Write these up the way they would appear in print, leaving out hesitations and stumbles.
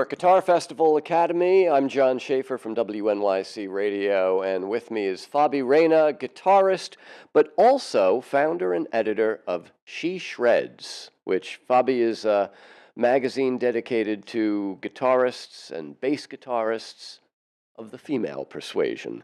York Guitar Festival Academy. I'm John Schaefer from WNYC Radio, and with me is Fabi Reyna, guitarist, but also founder and editor of She Shreds, which, Fabi, is a magazine dedicated to guitarists and bass guitarists of the female persuasion.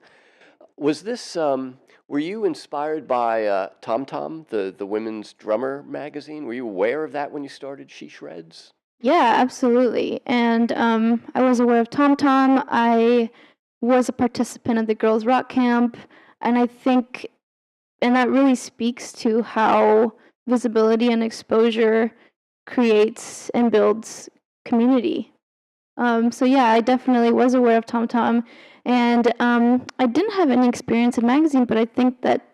Was this, were you inspired by Tom Tom, the women's drummer magazine? Were you aware of that when you started She Shreds? Yeah, absolutely. And I was aware of Tom Tom. I was a participant at the girls' rock camp, and I think, and that really speaks to how visibility and exposure creates and builds community. So yeah, I definitely was aware of Tom Tom, and I didn't have any experience in magazine, but I think that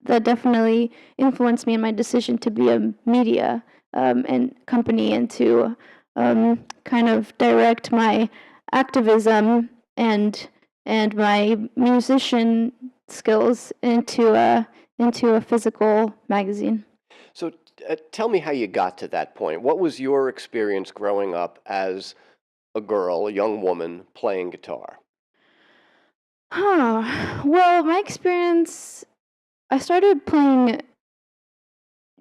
definitely influenced me in my decision to be a media and company, and to kind of direct my activism and my musician skills into a physical magazine. So tell me how you got to that point. What was your experience growing up as a girl, a young woman, playing guitar? Well, my experience, I started playing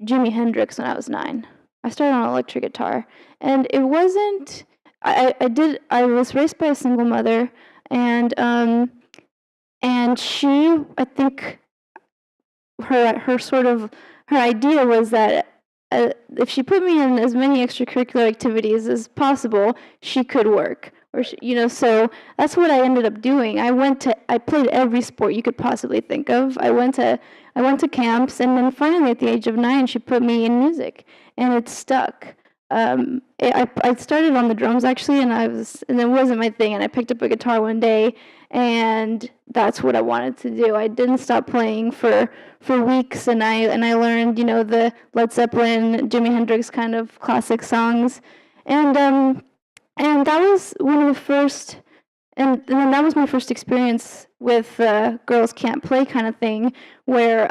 Jimi Hendrix when I was 9. I started on electric guitar, and it wasn't. I was raised by a single mother, and she, I think, her idea was that if she put me in as many extracurricular activities as possible, she could work. Or so that's what I ended up doing. I played every sport you could possibly think of. I went to camps, and then finally at the age of 9, she put me in music, and it stuck. I started on the drums actually, and it wasn't my thing. And I picked up a guitar one day, and that's what I wanted to do. I didn't stop playing for weeks, and I learned the Led Zeppelin, Jimi Hendrix kind of classic songs, and that was one of the first, and then that was my first experience with girls can't play kind of thing, where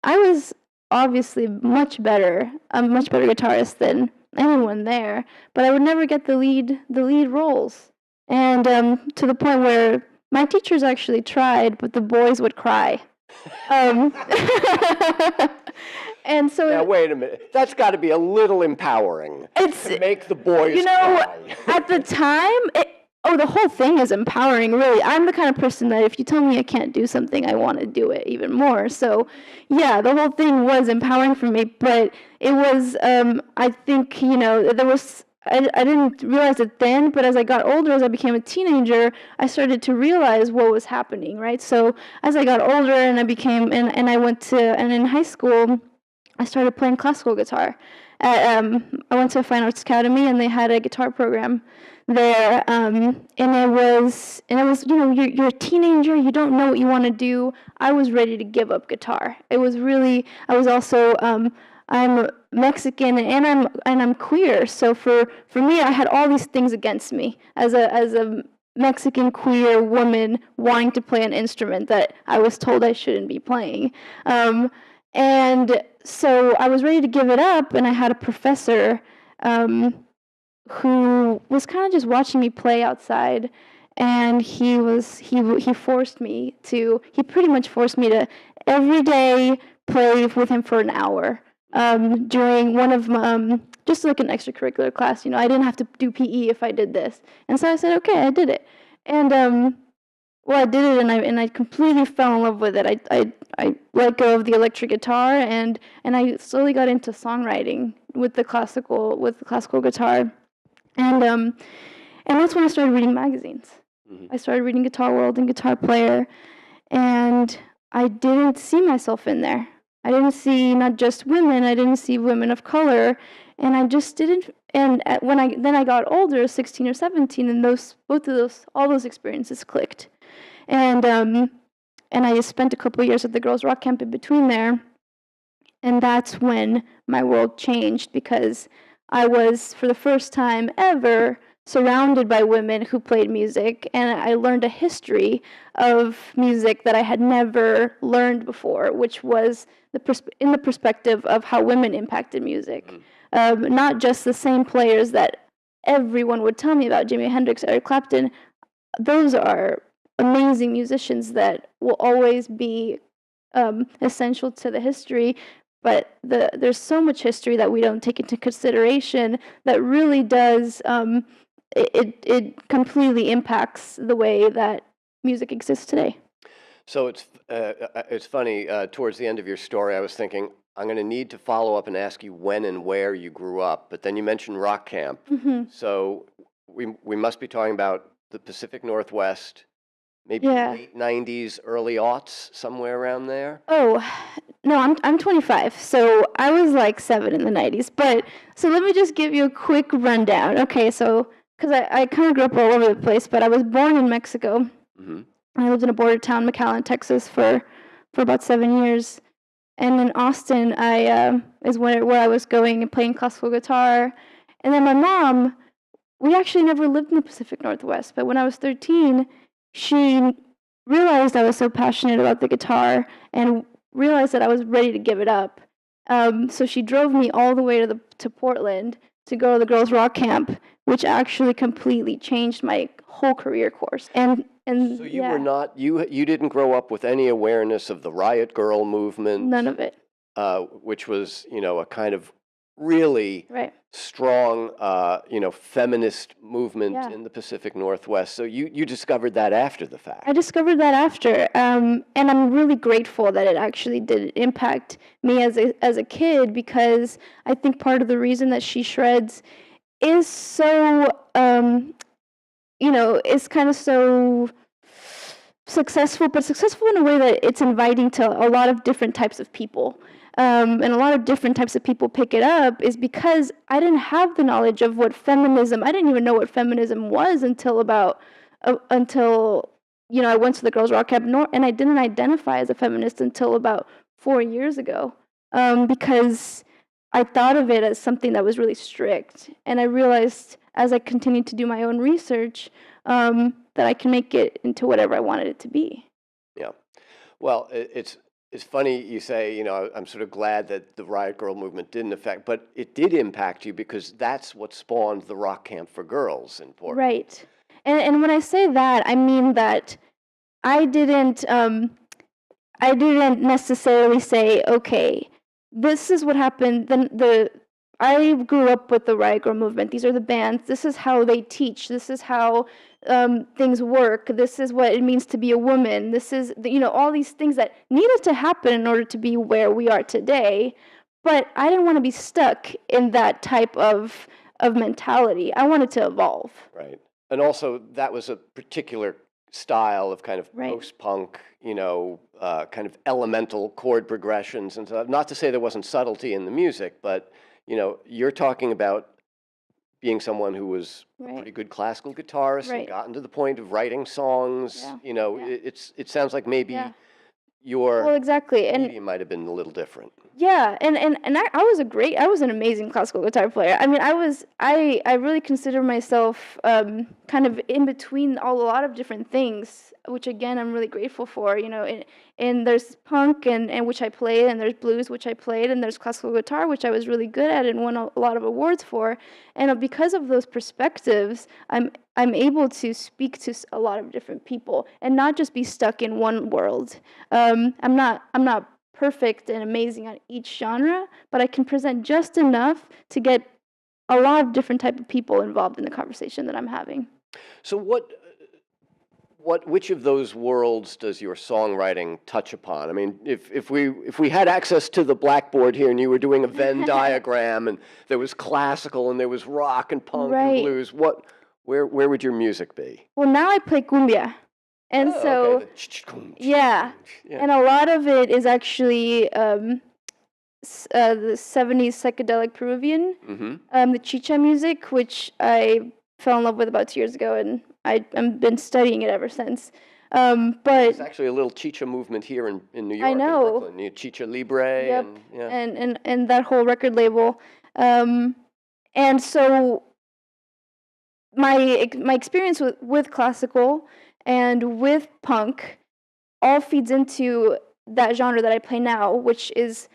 I was obviously a much better guitarist than anyone there, but I would never get the lead roles, and to the point where my teachers actually tried, but the boys would cry. And so now, wait a minute. That's got to be a little empowering to make the boys cry. At the time, the whole thing is empowering, really. I'm the kind of person that if you tell me I can't do something, I want to do it even more. So, yeah, the whole thing was empowering for me, but it was, I think, there was, I didn't realize it then, but as I got older, as I became a teenager, I started to realize what was happening, right? So as I got older and I became, and in high school, I started playing classical guitar. I went to a fine arts academy, and they had a guitar program there, and it was you're a teenager, you don't know what you want to do. I was ready to give up guitar. It was really, I was also I'm Mexican, and I'm queer, so for me, I had all these things against me as a Mexican queer woman wanting to play an instrument that I was told I shouldn't be playing. And so I was ready to give it up, and I had a professor who was kind of just watching me play outside, and he pretty much forced me to every day play with him for an hour during one of my, just like an extracurricular class. I didn't have to do PE if I did this, and so I said, okay, I did it, and I did it, and I completely fell in love with it. I let go of the electric guitar, and I slowly got into songwriting with the classical guitar, and that's when I started reading magazines. Mm-hmm. I started reading Guitar World and Guitar Player, and I didn't see myself in there. I didn't see not just women. I didn't see women of color, and I just didn't. And when I got older, 16 or 17, and all those experiences clicked. And I just spent a couple of years at the girls' rock camp in between there, and that's when my world changed, because I was, for the first time ever, surrounded by women who played music, and I learned a history of music that I had never learned before, which was in the perspective of how women impacted music. Mm-hmm. Not just the same players that everyone would tell me about Jimi Hendrix, Eric Clapton. Those are amazing musicians that will always be essential to the history. But there's so much history that we don't take into consideration that really does it completely impacts the way that music exists today. So it's funny. Towards the end of your story, I was thinking I'm going to need to follow up and ask you when and where you grew up. But then you mentioned rock camp, so we must be talking about the Pacific Northwest, maybe late '90s, early aughts, somewhere around there. Oh, no, I'm 25, so I was like 7 in the 90s. But so let me just give you a quick rundown. Okay, so because I kind of grew up all over the place, but I was born in Mexico. I lived in a border town, McAllen, Texas, for about 7 years. And in Austin, is where I was going and playing classical guitar. And then my mom, we actually never lived in the Pacific Northwest, but when I was 13, she realized I was so passionate about the guitar and realized that I was ready to give it up. So she drove me all the way to Portland to go to the girls' rock camp, which actually completely changed my whole career course. And so you were not you didn't grow up with any awareness of the Riot Girl movement. None of it. Which was a kind of really strong feminist movement in the Pacific Northwest. So you discovered that after the fact. I discovered that after, and I'm really grateful that it actually did impact me as a kid, because I think part of the reason that She Shreds is so is kind of so successful, but successful in a way that it's inviting to a lot of different types of people. And a lot of different types of people pick it up is because I didn't have the knowledge of what feminism, I didn't even know what feminism was until I went to the girls' rock camp, and I didn't identify as a feminist until about 4 years ago, because I thought of it as something that was really strict. And I realized as I continued to do my own research that I can make it into whatever I wanted it to be. Yeah. Well, it's funny you say, I'm sort of glad that the Riot Girl movement didn't affect, but it did impact you because that's what spawned the rock camp for girls in Portland. Right. And when I say that, I mean that I didn't necessarily say, okay, this is what happened. I grew up with the Riot Girl movement. These are the bands. This is how they teach. This is how things work. This is what it means to be a woman. This is all these things that needed to happen in order to be where we are today. But I didn't want to be stuck in that type of mentality. I wanted to evolve. Right. And also that was a particular style of kind of post-punk, kind of elemental chord progressions and stuff. Not to say there wasn't subtlety in the music, but you're talking about being someone who was a pretty good classical guitarist and gotten to the point of writing songs. It sounds like maybe your medium might have been a little different. Yeah, and I was an amazing classical guitar player. I mean, I really consider myself kind of in between a lot of different things, which again I'm really grateful for. And there's punk and which I played, and there's blues which I played, and there's classical guitar which I was really good at and won a lot of awards for. And because of those perspectives, I'm able to speak to a lot of different people and not just be stuck in one world. I'm not perfect and amazing at each genre, but I can present just enough to get a lot of different type of people involved in the conversation that I'm having. So which of those worlds does your songwriting touch upon? I mean, if we had access to the blackboard here and you were doing a Venn diagram and there was classical and there was rock and punk and blues, where would your music be? Well, now I play cumbia. And and a lot of it is actually the 70s psychedelic Peruvian, the chicha music, which I fell in love with about 2 years ago, and I've been studying it ever since. But there's actually a little chicha movement here in New York. I know. In Brooklyn. Chicha Libre. Yep. And that whole record label. And so my experience with classical and with punk all feeds into that genre that I play now, which is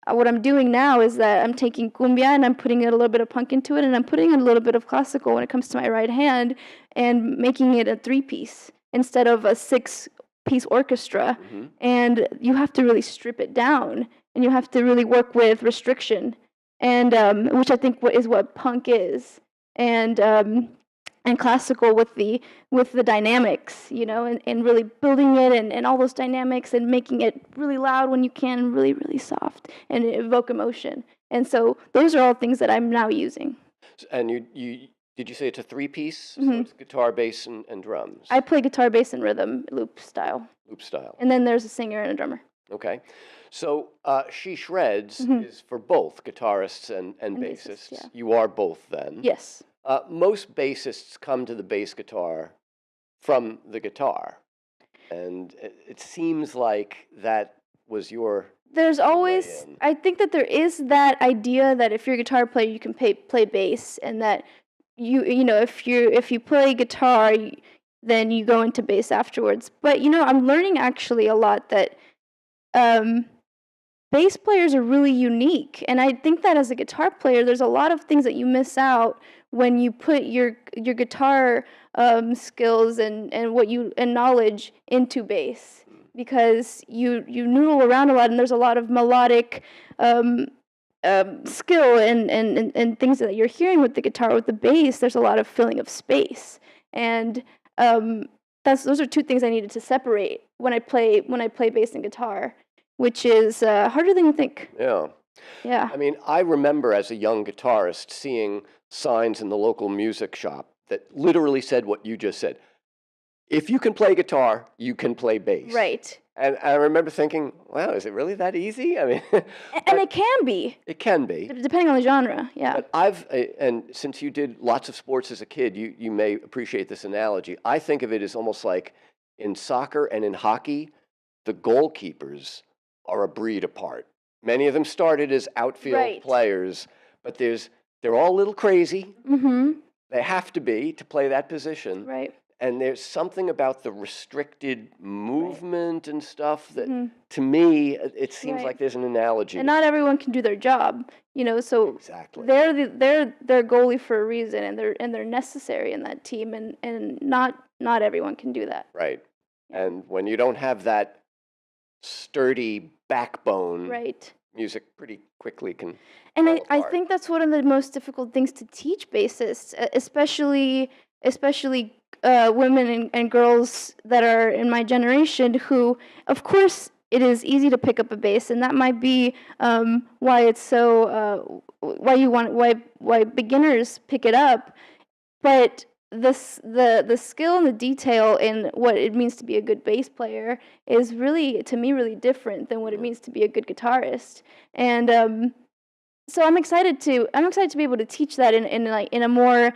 what I'm doing now is that I'm taking cumbia and I'm putting a little bit of punk into it, and I'm putting in a little bit of classical when it comes to my right hand, and making it a 3-piece instead of a 6-piece orchestra. Mm-hmm. And you have to really strip it down, and you have to really work with restriction, and which I think is what punk is, and classical with the dynamics, and really building it, and all those dynamics, and making it really loud when you can, and really, really soft, and evoke emotion. And so those are all things that I'm now using. And you did you say it's a 3-piece? Mm-hmm. So it's guitar, bass, and drums. I play guitar, bass, and rhythm, loop style. Loop style. And then there's a singer and a drummer. Okay. So She Shreds Mm-hmm. is for both guitarists and bassists. Yeah. You are both then. Yes. Most bassists come to the bass guitar from the guitar. And it seems like that was your There's always, in. I think that there is that idea that if you're a guitar player, you can play bass, and that if you play guitar, then you go into bass afterwards. But I'm learning actually a lot that bass players are really unique, and I think that as a guitar player, there's a lot of things that you miss out when you put your guitar skills and knowledge into bass, because you noodle around a lot, and there's a lot of melodic skill and things that you're hearing with the guitar. With the bass, there's a lot of filling of space, and those are two things I needed to separate when I play bass and guitar, which is harder than you think. Yeah. Yeah. I mean, I remember as a young guitarist seeing signs in the local music shop that literally said what you just said. If you can play guitar, you can play bass. Right. And I remember thinking, wow, is it really that easy? I mean, and it can be. It can be. Depending on the genre, yeah. But and since you did lots of sports as a kid, you may appreciate this analogy. I think of it as almost like in soccer and in hockey, the goalkeepers are a breed apart. Many of them started as outfield players, but they're all a little crazy. Mm-hmm. They have to be to play that position. Right. And there's something about the restricted movement and stuff that, to me, it seems like there's an analogy. And not everyone can do their job, so exactly. they're goalie for a reason, and they're necessary in that team, and not everyone can do that. Right. Yeah. And when you don't have that sturdy backbone, music pretty quickly can. And I think that's one of the most difficult things to teach bassists, especially women and girls that are in my generation, who, of course, it is easy to pick up a bass, and that might be why it's so why beginners pick it up. But the skill and the detail in what it means to be a good bass player is really, to me, really different than what it means to be a good guitarist. And so I'm excited to be able to teach that in a more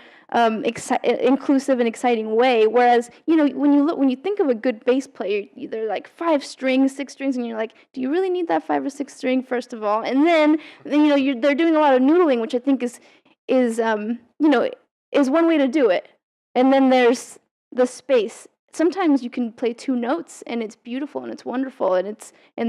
inclusive and exciting way. Whereas when you think of a good bass player, they're like 5 strings, 6 strings, and you're like, do you really need that 5 or 6 string first of all? And then they're doing a lot of noodling, which I think is one way to do it. And then there's the space. Sometimes you can play 2 notes, and it's beautiful and it's wonderful, and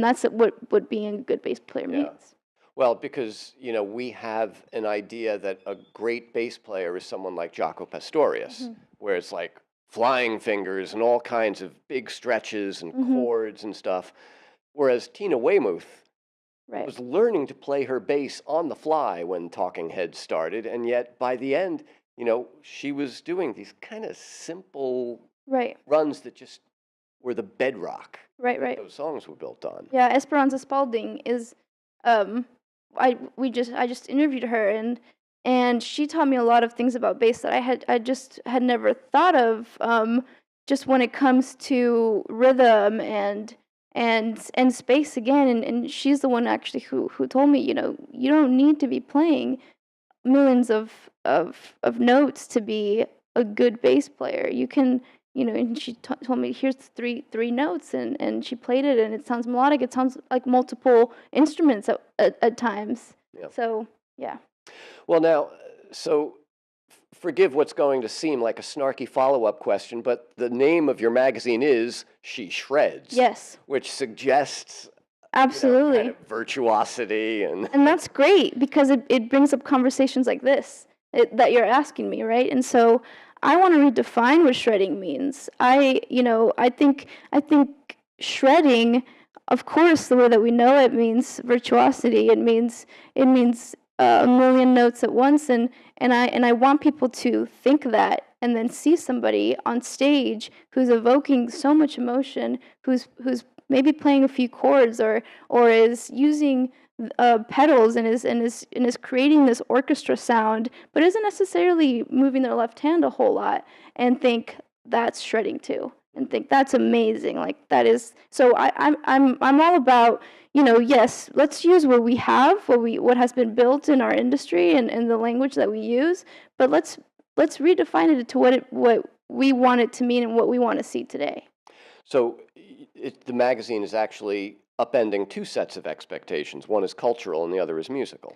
that's what being a good bass player means. Well, because, we have an idea that a great bass player is someone like Jaco Pastorius, where it's like flying fingers and all kinds of big stretches and chords and stuff. Whereas Tina Weymouth was learning to play her bass on the fly when Talking Heads started, and yet by the end, she was doing these kind of simple runs that just were the bedrock that those songs were built on. Yeah, Esperanza Spalding is... I just interviewed her, and she taught me a lot of things about bass that I just had never thought of, just when it comes to rhythm and space again, and she's the one actually who told me, you don't need to be playing millions of notes to be a good bass player. You can, and she told me, here's three notes, and she played it, and it sounds melodic. It sounds like multiple instruments at times. Yep. So, yeah. Well, now, forgive what's going to seem like a snarky follow-up question, but the name of your magazine is She Shreds. Yes. Which suggests Absolutely. Kind of virtuosity And that's great because it brings up conversations like this that you're asking me, right? And so I want to redefine what shredding means. I think shredding, of course, the way that we know it means virtuosity. It means a million notes at once, and I want people to think that and then see somebody on stage who's evoking so much emotion, who's maybe playing a few chords or is using pedals and is creating this orchestra sound, but isn't necessarily moving their left hand a whole lot, and think that's shredding too, and think that's amazing. Like that is so. I'm all about, yes, let's use what we have, what has been built in our industry and the language that we use, but let's redefine it to what we want it to mean and what we want to see today. So the magazine is actually upending two sets of expectations. One is cultural and the other is musical.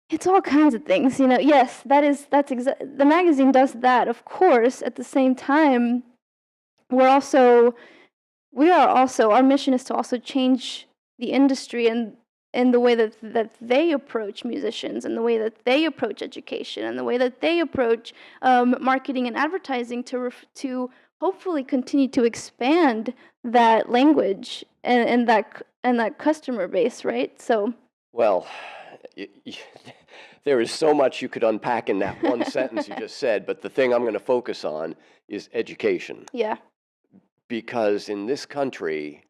It's all kinds of things, Yes, the magazine does that, of course. At the same time, we are also our mission is to also change the industry and the way that they approach musicians and the way that they approach education and the way that they approach marketing and advertising to hopefully continue to expand that language and that customer base, right? So, well, there is so much you could unpack in that one sentence you just said, but the thing I'm going to focus on is education. Yeah. Because in this country,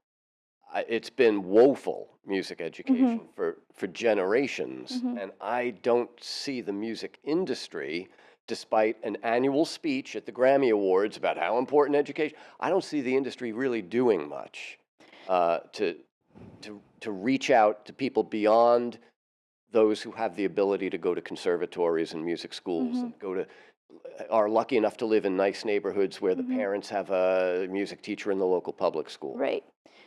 it's been woeful music education for generations, and I don't see the music industry, despite an annual speech at the Grammy Awards about how important education, I don't see the industry really doing much to reach out to people beyond those who have the ability to go to conservatories and music schools and are lucky enough to live in nice neighborhoods where the parents have a music teacher in the local public school. Right.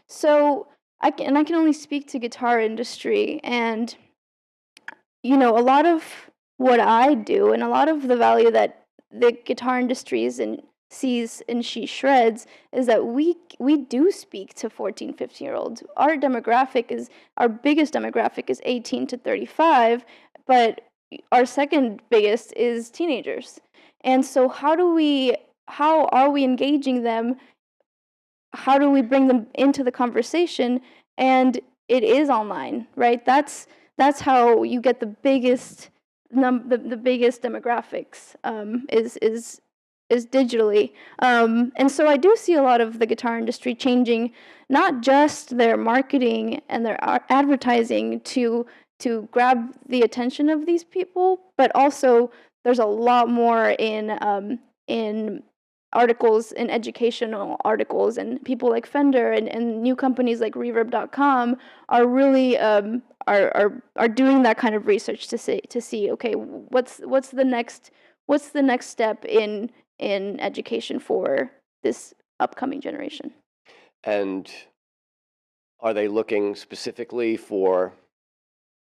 So I can only speak to guitar industry, and a lot of what I do and a lot of the value that the guitar industry sees in She Shreds is that we do speak to 14, 15-year-olds. Our biggest demographic is 18 to 35, but our second biggest is teenagers. And so how are we engaging them? How do we bring them into the conversation? And it is online, right? That's how you get the biggest demographics is digitally. And so I do see a lot of the guitar industry changing not just their marketing and their advertising to grab the attention of these people, but also there's a lot more in articles, in educational articles, and people like Fender and new companies like Reverb.com are really are doing that kind of research to see okay, what's the next step in education for this upcoming generation. And are they looking specifically for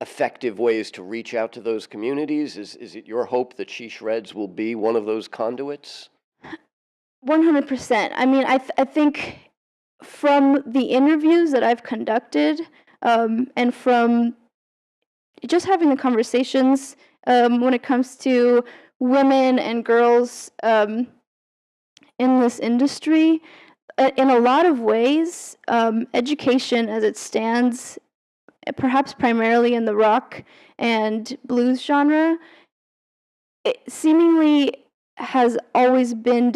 effective ways to reach out to those communities? Is it your hope that She Shreds will be one of those conduits? 100%. I mean, I think from the interviews that I've conducted, and from just having the conversations when it comes to women and girls in this industry, in a lot of ways, education as it stands, perhaps primarily in the rock and blues genre, it seemingly has always been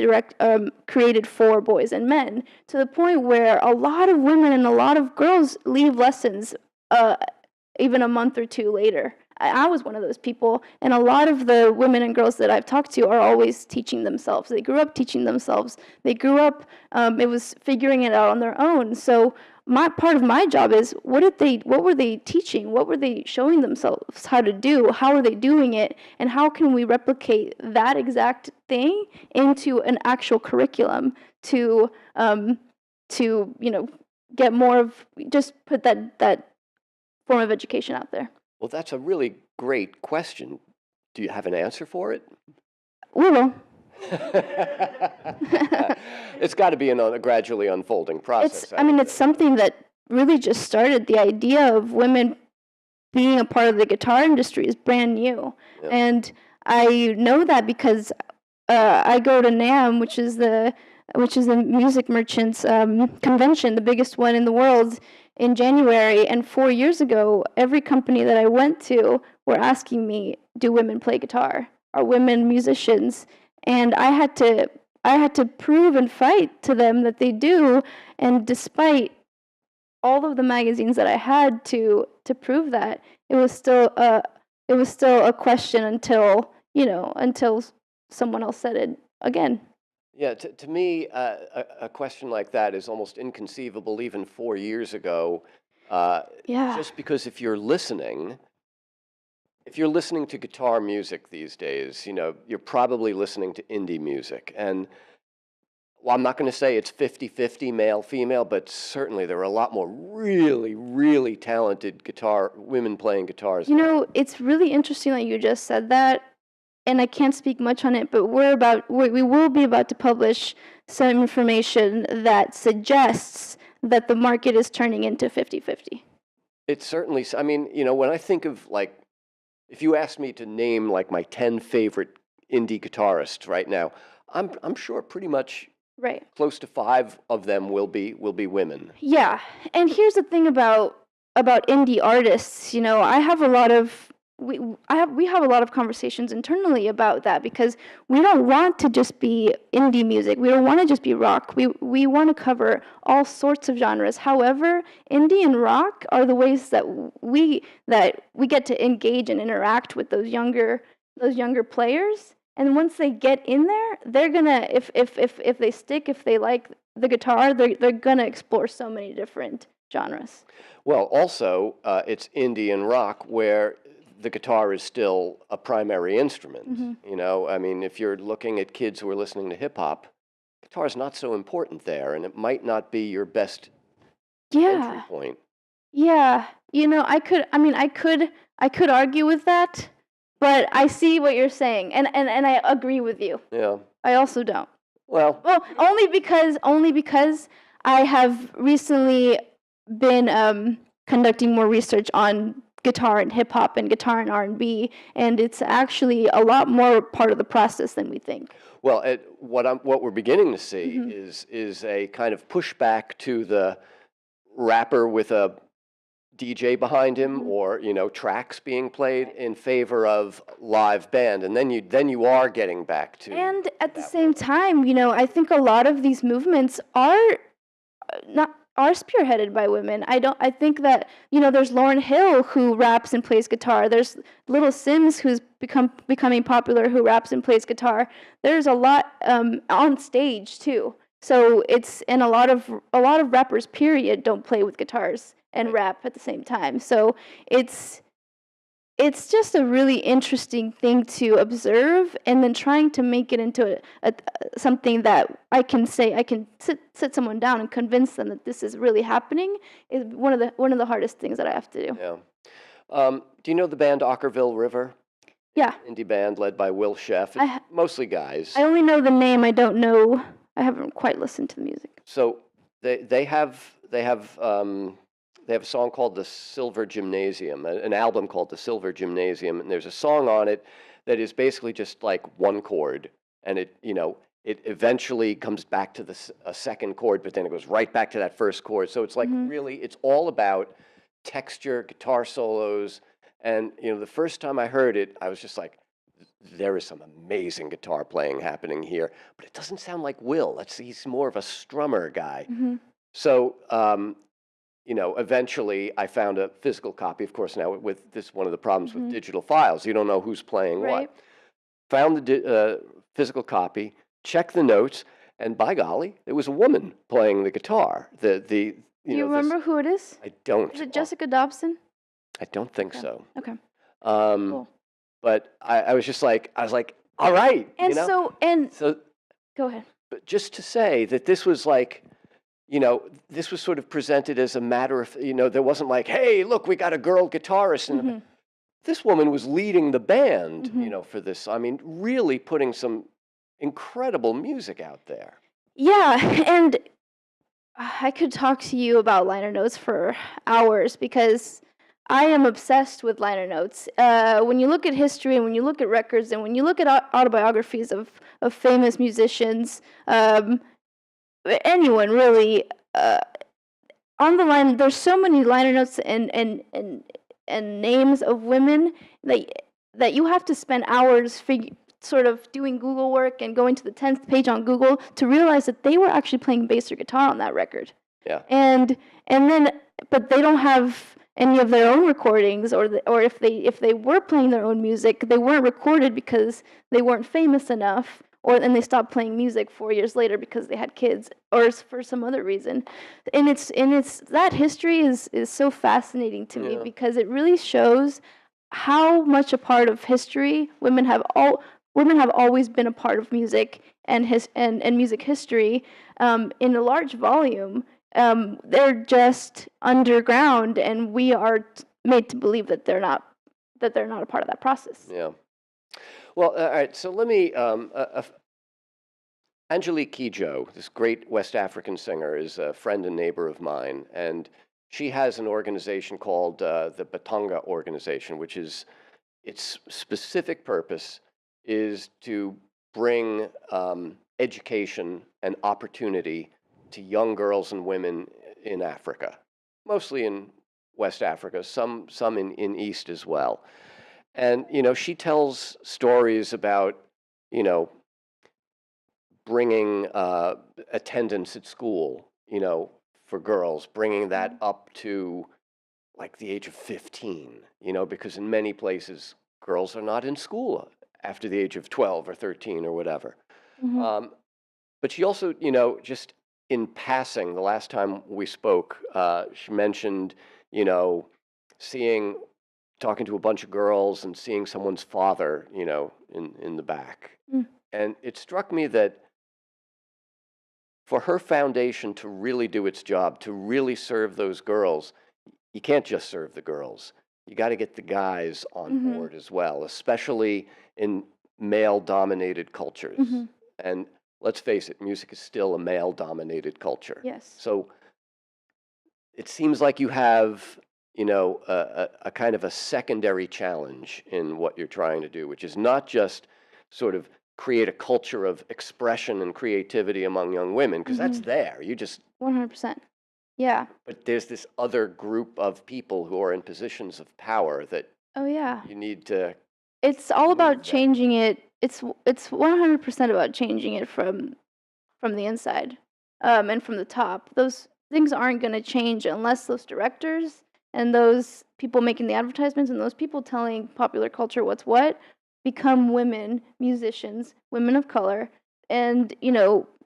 created for boys and men, to the point where a lot of women and a lot of girls leave lessons even a month or two later. I was one of those people, and a lot of the women and girls that I've talked to are always teaching themselves. They grew up teaching themselves. They grew up, it was figuring it out on their own. So part of my job is, what were they teaching? What were they showing themselves how to do? How are they doing it? And how can we replicate that exact thing into an actual curriculum to get more of, just put that form of education out there? Well, that's a really great question. Do you have an answer for it? We will. It's got to be a gradually unfolding process. It's something that really just started. The idea of women being a part of the guitar industry is brand new. Yeah. And I know that because I go to NAMM, which is the music merchants convention, the biggest one in the world, in January. And 4 years ago, every company that I went to were asking me, "Do women play guitar? Are women musicians?" And I had to prove and fight to them that they do. And despite all of the magazines that I had to prove that, it was still a question until someone else said it again. Yeah, to me, a question like that is almost inconceivable even 4 years ago. Yeah. Just because if you're listening to guitar music these days, you're probably listening to indie music. And well, I'm not going to say it's 50-50 male, female, but certainly there are a lot more really, really talented women playing guitars. It's really interesting that you just said that, and I can't speak much on it, but we will be about to publish some information that suggests that the market is turning into 50-50. It's certainly, I mean, when I think of if you ask me to name my 10 favorite indie guitarists right now, I'm sure pretty much Right. close to 5 of them will be women. Yeah, and here's the thing about indie artists. I have a lot of we have a lot of conversations internally about that, because we don't want to just be indie music. We don't want to just be rock. We want to cover all sorts of genres. However, indie and rock are the ways that we get to engage and interact with those younger players. And once they get in there, they're gonna, if they stick, if they like the guitar, they're gonna explore so many different genres. Well, also, it's indie and rock where the guitar is still a primary instrument. I mean, if you're looking at kids who are listening to hip hop, guitar is not so important there, and it might not be your best entry point. Yeah, I could argue with that, but I see what you're saying, and I agree with you. Yeah. I also don't. Well, only because I have recently been conducting more research on guitar and hip hop and guitar and R&B, and it's actually a lot more part of the process than we think. Well, what we're beginning to see is a kind of pushback to the rapper with a DJ behind him, or tracks being played, in favor of live band, and then you are getting back to. And at the same time, I think a lot of these movements are spearheaded by women. I think that there's Lauryn Hill, who raps and plays guitar. There's Little Sims, who's becoming popular, who raps and plays guitar. There's a lot on stage too. So and a lot of rappers, period, don't play with guitars and rap at the same time. So it's just a really interesting thing to observe, and then trying to make it into something that I can sit someone down and convince them that this is really happening, is one of the hardest things that I have to do. Yeah. Do you know the band Kerrville River? Yeah. Indie band led by Will Sheff. It's mostly guys. I only know the name. I don't know. I haven't quite listened to the music. So they have a song called The Silver Gymnasium, an album called The Silver Gymnasium, and there's a song on it that is basically just like one chord, and it eventually comes back to a second chord, but then it goes right back to that first chord. So it's like really, it's all about texture, guitar solos, and the first time I heard it, I was just like, there is some amazing guitar playing happening here, but it doesn't sound like Will. He's more of a strummer guy. So eventually I found a physical copy. Of course, now with this, one of the problems with digital files, you don't know who's playing what. Found the physical copy, checked the notes, and by golly, there was a woman playing the guitar. Do you remember who it is? I don't. Is it Jessica Dobson? I don't think so. Okay. Cool. But I was like, all right. And so go ahead. But just to say that this was this was sort of presented as a matter of, there wasn't like, hey, look, we got a girl guitarist. And this woman was leading the band, for this. I mean, really putting some incredible music out there. Yeah, and I could talk to you about liner notes for hours because I am obsessed with liner notes. When you look at history and when you look at records and when you look at autobiographies of famous musicians, um, anyone really, on the line, there's so many liner notes and names of women that you have to spend hours sort of doing Google work and going to the 10th page on Google to realize that they were actually playing bass or guitar on that record. Yeah. And then, but they don't have any of their own recordings, or if they were playing their own music, they weren't recorded because they weren't famous enough, and they stopped playing music 4 years later because they had kids or for some other reason. And it's that history is so fascinating to me because it really shows how much a part of history women have always been a part of music and music history, in a large volume. They're just underground, and we are made to believe that they're not a part of that process. Yeah. Well, all right. So let me. Angelique Kidjo, this great West African singer, is a friend and neighbor of mine, and she has an organization called the Batanga Organization, which is its specific purpose is to bring education and opportunity to young girls and women in Africa, mostly in West Africa, some in East as well. And, she tells stories about, bringing attendance at school, for girls, bringing that up to like the age of 15, because in many places, girls are not in school after the age of 12 or 13 or whatever. Mm-hmm. But she also, just in passing, the last time we spoke, she mentioned, talking to a bunch of girls and seeing someone's father, in the back. Mm. And it struck me that for her foundation to really do its job, to really serve those girls, you can't just serve the girls. You got to get the guys on board as well, especially in male-dominated cultures. And let's face it, music is still a male-dominated culture. Yes. So it seems like you have, a kind of a secondary challenge in what you're trying to do, which is not just sort of create a culture of expression and creativity among young women, because that's there. You just 100%. Yeah. But there's this other group of people who are in positions of power that you need to. It's all move about them. changing it. It's 100% about changing it from the inside, and from the top. Those things aren't going to change unless those directors and those people making the advertisements and those people telling popular culture what's what become women musicians, women of color, and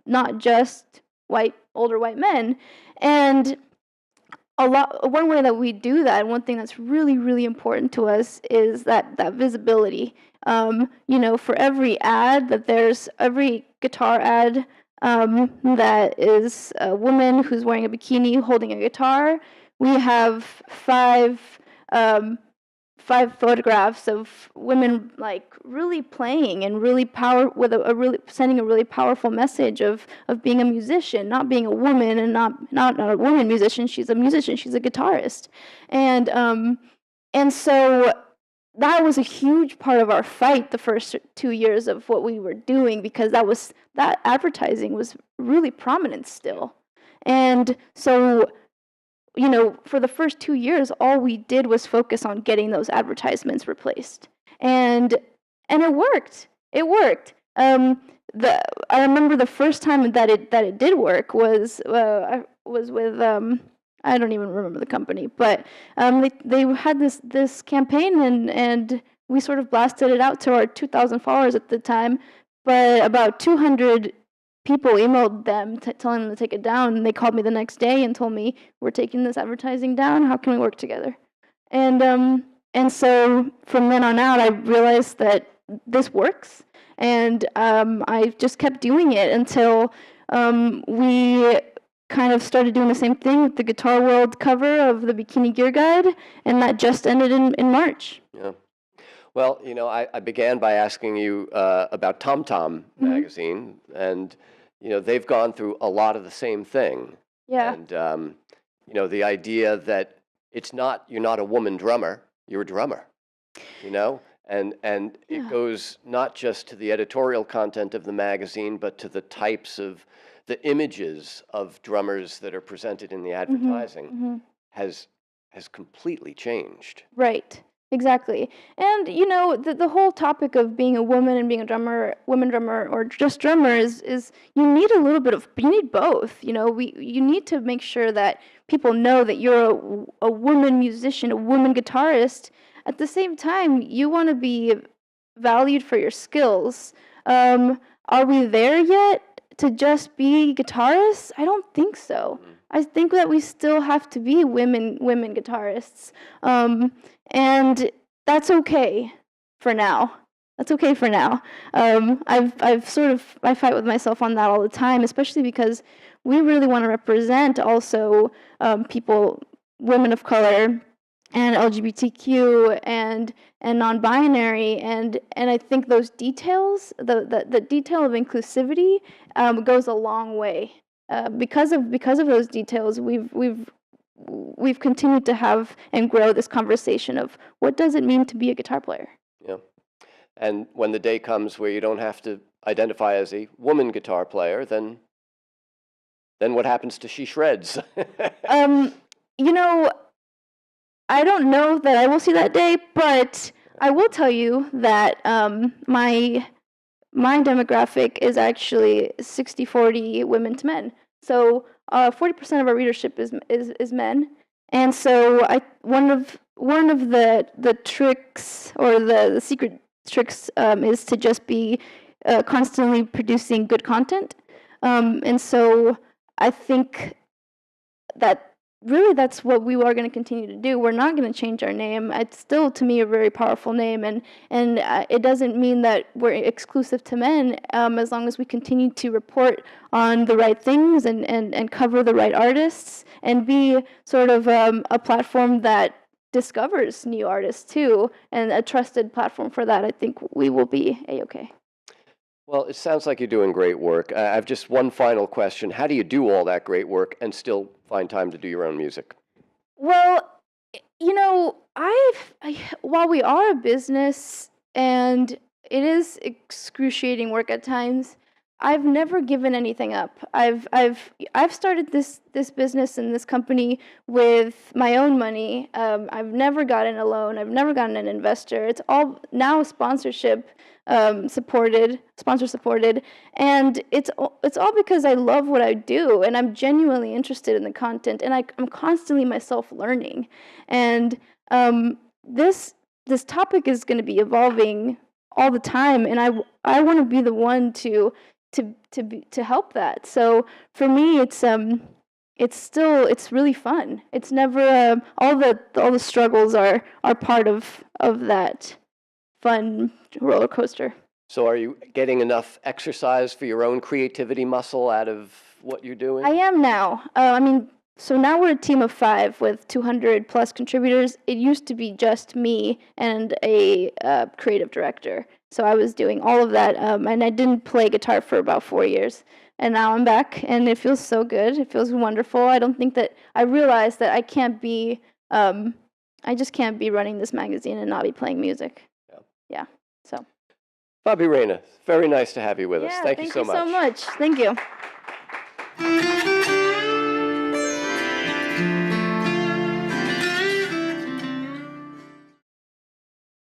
not just older white men. And one way that we do that, one thing that's really, really important to us is that visibility. For every ad every guitar ad, that is a woman who's wearing a bikini holding a guitar, we have five photographs of women like really playing and really sending a really powerful message of being a musician, not being a woman, and not a woman musician. She's a musician. She's a guitarist, and so that was a huge part of our fight the first 2 years of what we were doing, because that advertising was really prominent still, and so. For the first 2 years, all we did was focus on getting those advertisements replaced, and it worked. It worked. I remember the first time that it did work was I was with I don't even remember the company, but they had this campaign, and we sort of blasted it out to our 2,000 followers at the time, but about 200 people emailed them telling them to take it down, and they called me the next day and told me, we're taking this advertising down, how can we work together? And so from then on out, I realized that this works, and I just kept doing it until we kind of started doing the same thing with the Guitar World cover of the Bikini Gear Guide, and that just ended in March. Yeah. Well, I began by asking you about Tom Tom magazine, and they've gone through a lot of the same thing. Yeah. And, you know, the idea that you're not a woman drummer, you're a drummer, you know? And it Yeah. goes not just to the editorial content of the magazine, but to the types of the images of drummers that are presented in the advertising has completely changed. Right. Exactly. And you know, the whole topic of being a woman and being a drummer, woman drummer, or just drummer is you need a little bit of, you need both. You know, you need to make sure that people know that you're a woman musician, a woman guitarist. At the same time, you want to be valued for your skills. Are we there yet to just be guitarists? I don't think so. I think that we still have to be women guitarists, and that's okay for now. That's okay for now. I fight with myself on that all the time, especially because we really want to represent also people, women of color, and LGBTQ and non-binary, and I think those details, the detail of inclusivity, goes a long way. Because of those details, we've continued to have and grow this conversation of what does it mean to be a guitar player. Yeah. And when the day comes where you don't have to identify as a woman guitar player, then what happens to She Shreds? You know, I don't know that I will see that day, but I will tell you that my demographic is actually 60-40 women to men. So 40% of our readership is men, and so one of the tricks, or the secret tricks, is to just be constantly producing good content, and so I think that really that's what we are going to continue to do. We're not going to change our name. It's still, to me, a very powerful name, and it doesn't mean that we're exclusive to men, as long as we continue to report on the right things and cover the right artists and be sort of a platform that discovers new artists too, and a trusted platform for that. I think we will be A-okay. Well, it sounds like you're doing great work. I have just one final question. How do you do all that great work and still find time to do your own music? Well, you know, while we are a business and it is excruciating work at times, I've never given anything up. I've started this business and this company with my own money. I've never gotten a loan. I've never gotten an investor. It's all now sponsor supported, and it's all because I love what I do, and I'm genuinely interested in the content, and I'm constantly myself learning, and this topic is going to be evolving all the time, and I want to be the one to help that. So for me, it's really fun. It's never all the struggles are part of that fun roller coaster. So are you getting enough exercise for your own creativity muscle out of what you're doing? I am now. So now we're a team of 5 with 200 plus contributors. It used to be just me and a creative director. So I was doing all of that, and I didn't play guitar for about 4 years. And now I'm back, and it feels so good. It feels wonderful. I realized that I just can't be running this magazine and not be playing music. Yeah. So. Fabi Reyna, very nice to have you with us. Thank you so much. Thank you so much. Thank you.